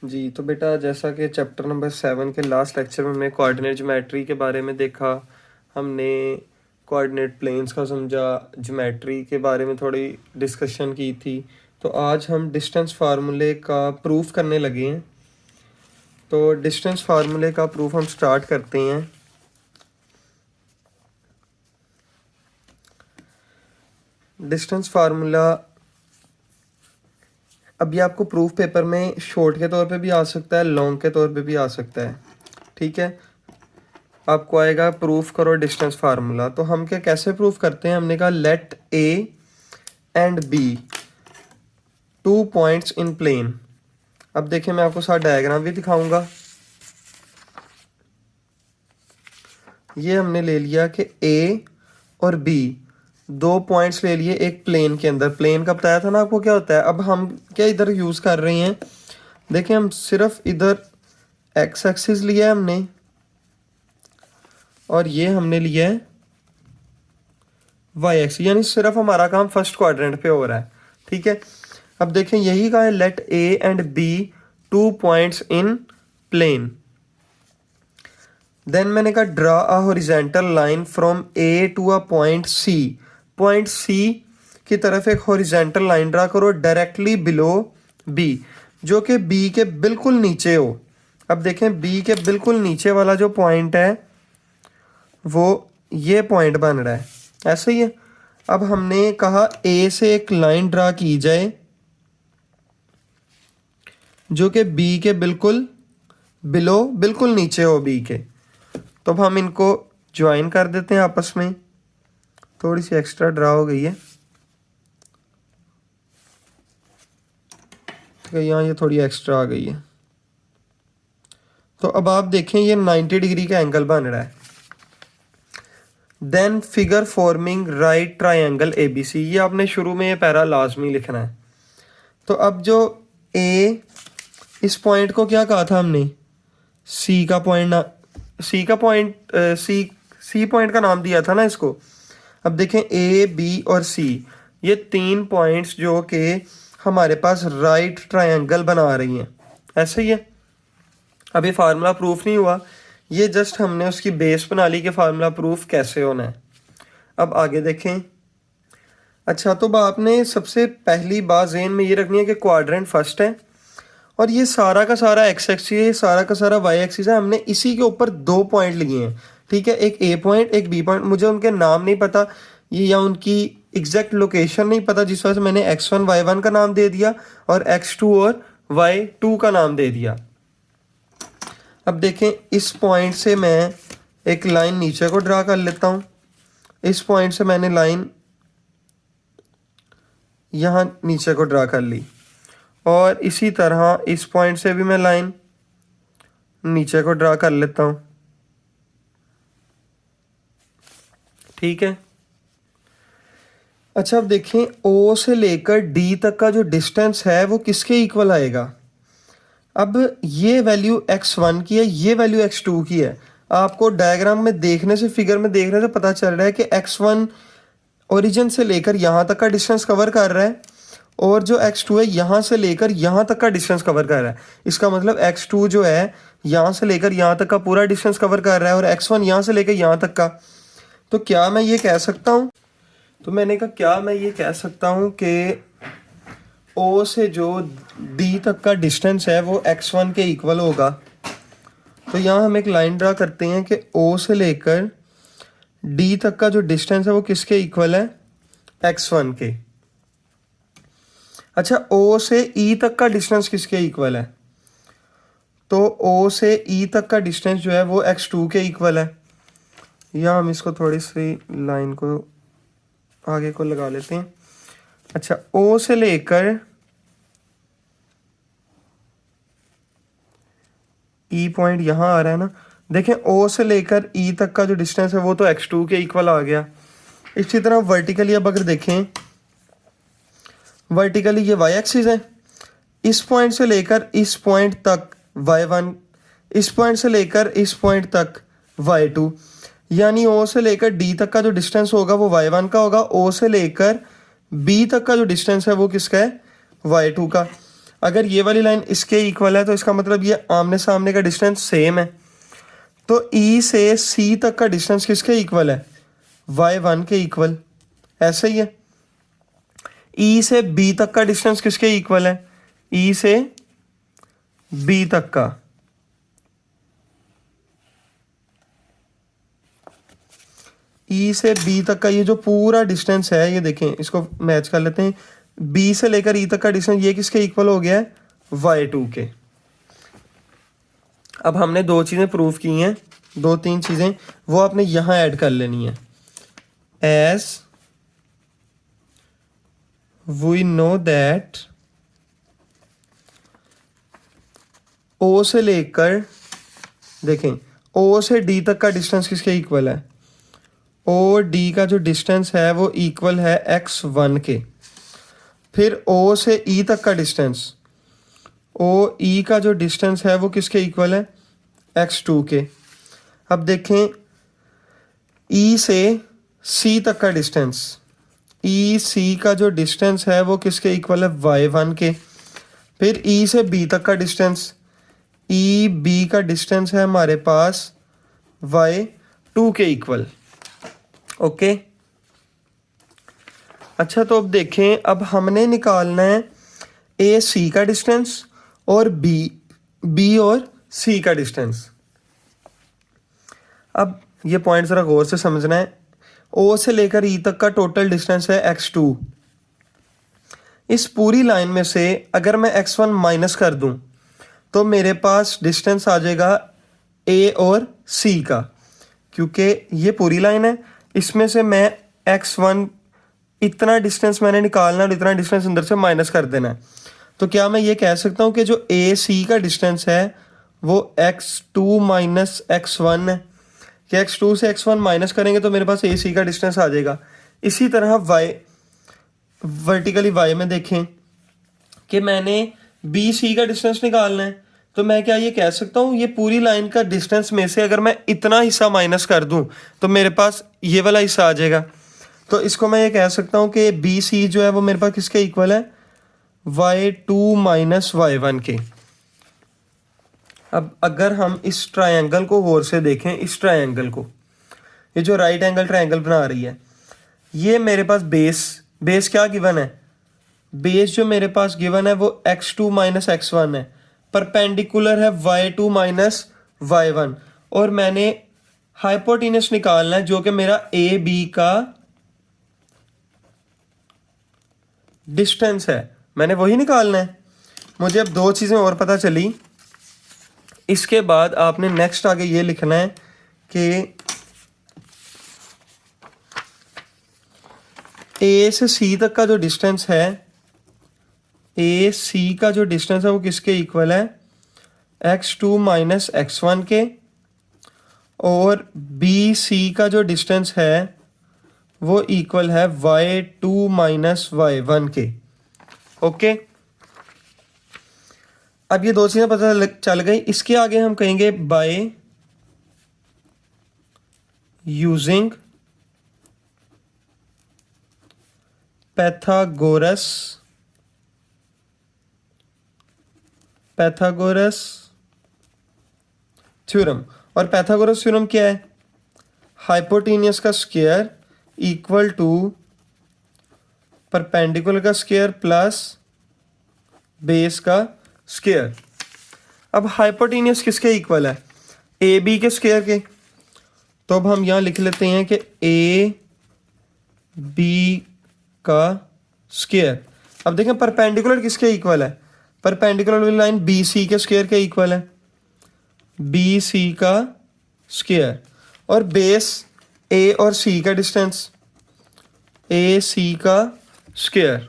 जी, तो बेटा जैसा कि चैप्टर नंबर 7 के लास्ट लेक्चर में हमने कोऑर्डिनेट ज्योमेट्री के बारे में देखा, हमने कोऑर्डिनेट प्लेन्स का समझा, ज्योमेट्री के बारे में थोड़ी डिस्कशन की थी। तो आज हम डिस्टेंस फार्मूले का प्रूफ करने लगे हैं। तो डिस्टेंस फार्मूले का प्रूफ हम स्टार्ट करते हैं। डिस्टेंस फार्मूला अभी आपको प्रूफ पेपर में शॉर्ट के तौर पे भी आ सकता है, लॉन्ग के तौर पे भी आ सकता है। ठीक है, आपको आएगा प्रूफ करो डिस्टेंस फार्मूला। तो हम क्या कैसे प्रूफ करते हैं? हमने कहा let A and B 2 points in plane. अब देखिए मैं आपको साथ डायग्राम भी दिखाऊंगा। ये हमने ले लिया कि ए और बी 2 पॉइंट्स ले लिए एक प्लेन के अंदर। प्लेन का बताया था ना आपको क्या होता है। अब हम क्या इधर यूज़ कर रहे हैं, देखिए हम सिर्फ इधर एक्स एक्सिस लिया है हमने, और ये हमने लिया है वाई एक्सिस, यानी सिर्फ हमारा काम फर्स्ट क्वाड्रेंट पे हो रहा है। ठीक है, अब देखें यही कहा है let A and B 2 points in plane. Then मैंने कहा draw a horizontal line from A to a point C. Point C की तरफ एक हॉरिजेंटल लाइन ड्रा करो डायरेक्टली बिलो बी, जो कि बी के बिल्कुल नीचे हो। अब देखें बी के बिल्कुल नीचे वाला जो पॉइंट है वो ये पॉइंट बन रहा है, ऐसे ही है। अब हमने कहा ए से एक लाइन ड्रा की जाए जो कि बी के बिल्कुल बिलो, बिल्कुल नीचे हो बी के। तो अब हम इनको ज्वाइन कर देते हैं आपस में। थोड़ी सी एक्स्ट्रा ड्रा हो गई है, ठीक है, यहाँ ये थोड़ी एक्स्ट्रा आ गई है। तो अब आप देखें ये 90 डिग्री का एंगल बन रहा है। Then figure forming right triangle ABC, ये आपने शुरू में ये पैरा लाजमी लिखना है। तो अब जो ए, इस पॉइंट को क्या कहा था हमने? सी का पॉइंट सी पॉइंट का नाम दिया था ना इसको। अब देखें ए बी और सी, ये 3 पॉइंट्स जो कि हमारे पास राइट ट्रायंगल बना रही हैं, ऐसे ही है। अभी फार्मूला प्रूफ नहीं हुआ, ये जस्ट हमने उसकी बेस बना ली कि फार्मूला प्रूफ कैसे होना है। अब आगे देखें। अच्छा, तो आपने सबसे पहली बात ज़हन में ये रखनी है कि क्वाड्रेंट फर्स्ट है और ये सारा का सारा एक्स एक्सिस है, सारा का सारा वाई एक्सिस है। हमने इसी के ऊपर 2 पॉइंट लिए हैं। ठीक है, एक ए पॉइंट एक बी पॉइंट। मुझे उनके नाम नहीं पता ये, या उनकी एग्जैक्ट लोकेशन नहीं पता, जिस वजह से मैंने x1 y1 का नाम दे दिया और x2 और y2 का नाम दे दिया। अब देखें इस पॉइंट से मैं एक लाइन नीचे को ड्रा कर लेता हूँ। इस पॉइंट से मैंने लाइन यहाँ नीचे को ड्रा कर ली, और इसी तरह इस पॉइंट से भी मैं लाइन नीचे को ड्रा कर लेता हूँ। ठीक है, अच्छा अब देखें O से लेकर D तक का जो डिस्टेंस है वो किसके इक्वल आएगा? अब ये वैल्यू x1 की है, ये वैल्यू x2 की है। आपको डायग्राम में देखने से, फिगर में देखने से पता चल रहा है कि x1 ओरिजिन से लेकर यहाँ तक का डिस्टेंस कवर कर रहा है, और जो x2 है यहाँ से लेकर यहाँ तक का डिस्टेंस कवर कर रहा है। इसका मतलब x2 जो है यहाँ से लेकर यहाँ तक का पूरा डिस्टेंस कवर कर रहा है, और x1 यहाँ से लेकर यहाँ तक का। तो क्या मैं ये कह सकता हूँ, तो मैंने कहा क्या मैं ये कह सकता हूँ कि O से जो D तक का डिस्टेंस है वो x1 के इक्वल होगा। तो यहाँ हम एक लाइन ड्रा करते हैं कि O से लेकर D तक का जो डिस्टेंस है वो किसके इक्वल है? x1 के। अच्छा, O से E तक का डिस्टेंस किसके इक्वल है? तो O से E तक का डिस्टेंस जो है वो x2 के इक्वल है। या हम इसको थोड़ी सी लाइन को आगे को लगा लेते हैं। अच्छा, O से लेकर E पॉइंट यहाँ आ रहा है ना। देखें O से लेकर E तक का जो डिस्टेंस है वो तो x2 के इक्वल आ गया। इसी तरह वर्टिकली अब अगर देखें, वर्टिकली ये y एक्सिस है, इस पॉइंट से लेकर इस पॉइंट तक y1, इस पॉइंट से लेकर इस पॉइंट तक y2, यानी O से लेकर D तक का जो डिस्टेंस होगा वो y1 का होगा। O से लेकर B तक का जो डिस्टेंस है वो किसका है? y2 का। अगर ये वाली लाइन इसके इक्वल है तो इसका मतलब ये आमने सामने का डिस्टेंस सेम है। तो ई से सी तक का डिस्टेंस किसके इक्वल है? y1 के इक्वल। ऐसे ही है। ई से बी तक का डिस्टेंस किसके इक्वल है? ई से बी तक का ई से बी तक का ये जो पूरा डिस्टेंस है, ये देखें, इसको मैच कर लेते हैं। बी से लेकर ई तक का डिस्टेंस ये किसके इक्वल हो गया है? y2 के। अब हमने दो चीज़ें प्रूव की हैं, दो तीन चीज़ें, वो आपने यहाँ ऐड कर लेनी है। एज वी नो दैट ओ से लेकर, देखें, ओ से डी तक का डिस्टेंस किसके इक्वल है? ओ डी का जो डिस्टेंस है वो इक्वल है x1 के। फिर ओ से ई तक का डिस्टेंस, ओ ई का जो डिस्टेंस है वो किसके इक्वल है? x2 के। अब देखें, ई से सी तक का डिस्टेंस, ई सी का जो डिस्टेंस है वो किसके इक्वल है? y1 के। फिर ई से बी तक का डिस्टेंस, ई बी का डिस्टेंस है हमारे पास y2 के इक्वल। ओके। अच्छा, तो अब देखें, अब हमने निकालना है ए सी का डिस्टेंस और बी और सी का डिस्टेंस। अब ये पॉइंट ज़रा गौर से समझना है। ओ से लेकर ई तक का टोटल डिस्टेंस है x2। इस पूरी लाइन में से अगर मैं x1 माइनस कर दूं तो मेरे पास डिस्टेंस आ जाएगा ए और सी का, क्योंकि ये पूरी लाइन है। इसमें से मैं x1 इतना डिस्टेंस मैंने निकालना और इतना डिस्टेंस अंदर से माइनस कर देना है। तो क्या मैं ये कह सकता हूँ कि जो ए सी का डिस्टेंस है वो x2 माइनस x1 है, कि x2 से x1 माइनस करेंगे तो मेरे पास ए सी का डिस्टेंस आ जाएगा। इसी तरह y वर्टिकली y में देखें कि मैंने बी सी का डिस्टेंस निकालना है, तो मैं क्या ये कह सकता हूँ ये पूरी लाइन का डिस्टेंस में से अगर मैं इतना हिस्सा माइनस कर दूं तो मेरे पास ये वाला हिस्सा आ जाएगा। तो इसको मैं ये कह सकता हूँ कि बी सी जो है वो मेरे पास किसके इक्वल है? y2 माइनस y1 के। अब अगर हम इस ट्रायंगल को गौर से देखें, इस ट्रायंगल को, ये जो राइट एंगल ट्रायंगल बना रही है, ये मेरे पास बेस क्या गिवन है? बेस जो मेरे पास गिवन है वो x2 माइनस x1 है, परपेंडिकुलर है y2 माइनस y1, और मैंने हाइपोटेन्यूस निकालना है जो कि मेरा ए बी का डिस्टेंस है, मैंने वही निकालना है। मुझे अब दो चीज़ें और पता चली। इसके बाद आपने नेक्स्ट आगे ये लिखना है कि ए से सी तक का जो डिस्टेंस है, ए सी का जो डिस्टेंस है वो किसके इक्वल है? x2 माइनस x1 के। और बी सी का जो डिस्टेंस है वो इक्वल है y2 माइनस y1 के। ओके। अब ये दो चीज़ें पता चल गई। इसके आगे हम कहेंगे बाय यूजिंग पैथागोरस थ्योरम। और पैथागोरस थ्योरम क्या है? हाइपोटेन्यूस का स्क्वायर इक्वल टू परपेंडिकुलर का स्क्वायर प्लस बेस का स्क्वायर। अब हाइपोटेन्यूस किसके इक्वल है? ए बी के स्क्वायर के। तो अब हम यहाँ लिख लेते हैं कि ए बी का स्क्वायर। अब देखें परपेंडिकुलर किसके इक्वल है? परपेंडिकुलर वाली लाइन बी सी के स्क्वायर के इक्वल है, बी सी का स्क्वायर। और बेस ए और सी का डिस्टेंस, ए सी का स्क्वायर।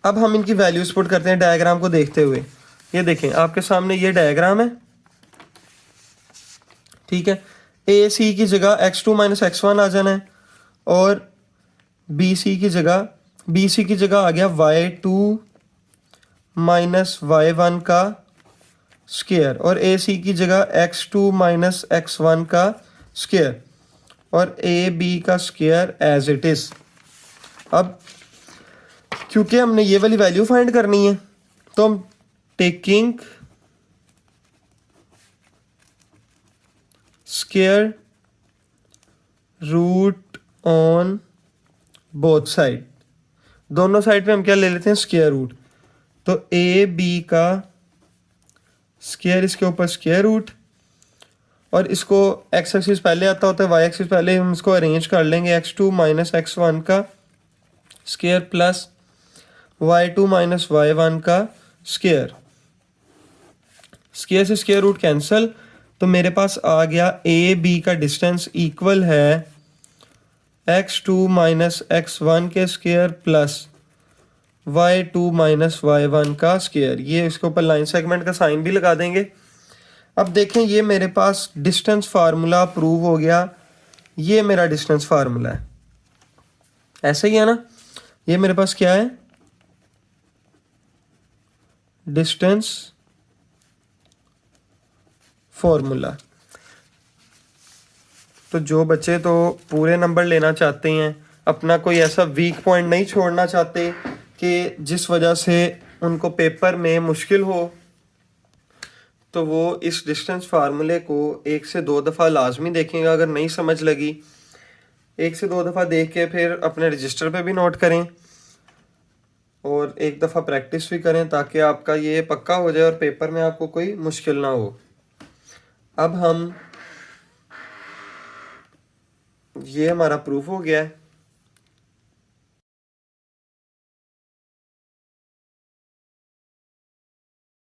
अब हम इनकी वैल्यूज पुट करते हैं डायग्राम को देखते हुए। ये देखें आपके सामने ये डायग्राम है, ठीक है। ए सी की जगह x2 माइनस x1 आ जाना है, और बी सी की जगह आ गया y2 माइनस y1 का स्क्वायर, और ए सी की जगह x2 माइनस x1 का स्क्वायर, और ए बी का स्क्वायर एज इट इज। अब क्योंकि हमने ये वाली वैल्यू फाइंड करनी है, तो हम taking square root on both side, दोनों साइड पे हम क्या ले लेते हैं, स्क्वायर रूट। तो ए बी का स्क्वायर, इसके ऊपर स्क्वायर रूट, और इसको एक्स एक्सिस पहले आता होता है, वाई एक्सिस पहले हम इसको अरेंज कर लेंगे, x2 माइनस x1 का square plus y2 minus y1 का स्क्वायर। स्क्वायर से स्क्वायर रूट कैंसिल, तो मेरे पास आ गया ए बी का डिस्टेंस इक्वल है x2 माइनस x1 के square plus y2 minus y1 का स्क्वायर। ये इसके ऊपर लाइन सेगमेंट का साइन भी लगा देंगे। अब देखें, ये मेरे पास डिस्टेंस फार्मूला प्रूव हो गया, ये मेरा डिस्टेंस फार्मूला है, ऐसे ही है ना। ये मेरे पास क्या है, डिस्टेंस फॉर्मूला। तो जो बच्चे तो पूरे नंबर लेना चाहते हैं, अपना कोई ऐसा वीक पॉइंट नहीं छोड़ना चाहते कि जिस वजह से उनको पेपर में मुश्किल हो, तो वो इस डिस्टेंस फार्मूले को 1 से 2 दफ़ा लाजमी देखेंगे। अगर नहीं समझ लगी, 1 से 2 दफ़ा देख के फिर अपने रजिस्टर पे भी नोट करें और 1 दफ़ा प्रैक्टिस भी करें, ताकि आपका ये पक्का हो जाए और पेपर में आपको कोई मुश्किल ना हो। अब हम, ये हमारा प्रूफ हो गया है।